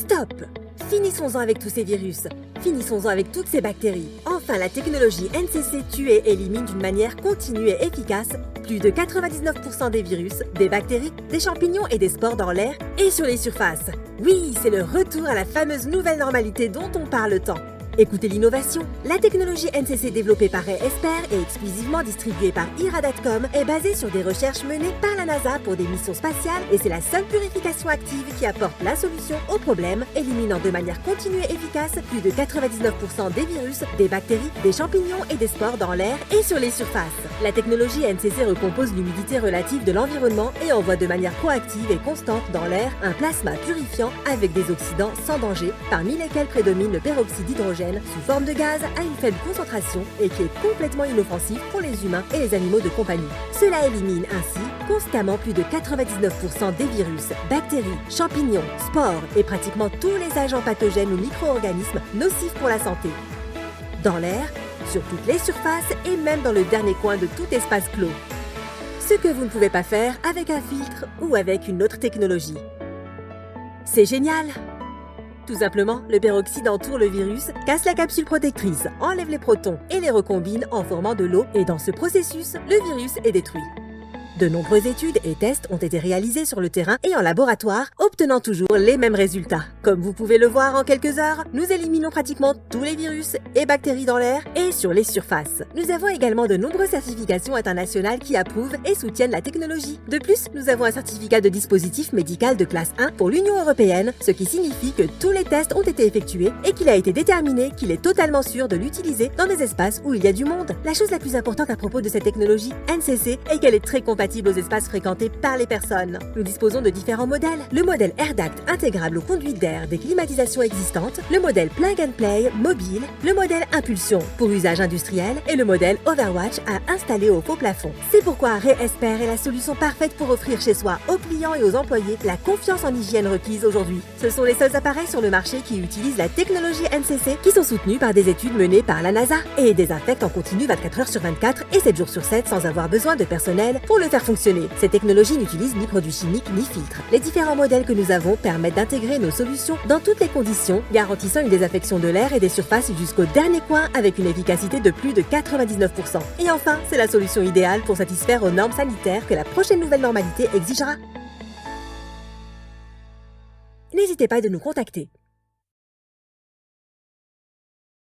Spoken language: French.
Stop! Finissons-en avec tous ces virus. Finissons-en avec toutes ces bactéries. Enfin, la technologie NCC tue et élimine d'une manière continue et efficace plus de 99% des virus, des bactéries, des champignons et des spores dans l'air et sur les surfaces. Oui, c'est le retour à la fameuse nouvelle normalité dont on parle tant. Écoutez l'innovation. La technologie NCC développée par Esper et exclusivement distribuée par IRA.com est basée sur des recherches menées par la NASA pour des missions spatiales et c'est la seule purification active qui apporte la solution au problème, éliminant de manière continue et efficace plus de 99% des virus, des bactéries, des champignons et des spores dans l'air et sur les surfaces. La technologie NCC recompose l'humidité relative de l'environnement et envoie de manière proactive et constante dans l'air un plasma purifiant avec des oxydants sans danger, parmi lesquels prédomine le peroxyde d'hydrogène sous forme de gaz à une faible concentration et qui est complètement inoffensif pour les humains et les animaux de compagnie. Cela élimine ainsi constamment plus de 99% des virus, bactéries, champignons, spores et pratiquement tous les agents pathogènes ou micro-organismes nocifs pour la santé. Dans l'air, sur toutes les surfaces et même dans le dernier coin de tout espace clos. Ce que vous ne pouvez pas faire avec un filtre ou avec une autre technologie. C'est génial! Tout simplement, le peroxyde entoure le virus, casse la capsule protectrice, enlève les protons et les recombine en formant de l'eau et dans ce processus, le virus est détruit. De nombreuses études et tests ont été réalisés sur le terrain et en laboratoire, obtenant toujours les mêmes résultats. Comme vous pouvez le voir en quelques heures, nous éliminons pratiquement tous les virus et bactéries dans l'air et sur les surfaces. Nous avons également de nombreuses certifications internationales qui approuvent et soutiennent la technologie. De plus, nous avons un certificat de dispositif médical de classe 1 pour l'Union européenne, ce qui signifie que tous les tests ont été effectués et qu'il a été déterminé qu'il est totalement sûr de l'utiliser dans des espaces où il y a du monde. La chose la plus importante à propos de cette technologie NCC est qu'elle est très compatible aux espaces fréquentés par les personnes. Nous disposons de différents modèles. Le modèle AirDuct intégrable aux conduites d'air des climatisations existantes, le modèle Plug and Play mobile, le modèle Impulsion pour usage industriel et le modèle Overwatch à installer au faux plafond. C'est pourquoi Esper est la solution parfaite pour offrir chez soi aux clients et aux employés la confiance en hygiène requise aujourd'hui. Ce sont les seuls appareils sur le marché qui utilisent la technologie NCC qui sont soutenus par des études menées par la NASA et désinfectent en continu 24 heures sur 24 et 7 jours sur 7 sans avoir besoin de personnel pour le faire fonctionner. Ces technologies n'utilisent ni produits chimiques ni filtres. Les différents modèles que nous avons permettent d'intégrer nos solutions dans toutes les conditions, garantissant une désinfection de l'air et des surfaces jusqu'au dernier coin avec une efficacité de plus de 99%. Et enfin, c'est la solution idéale pour satisfaire aux normes sanitaires que la prochaine nouvelle normalité exigera. N'hésitez pas à nous contacter.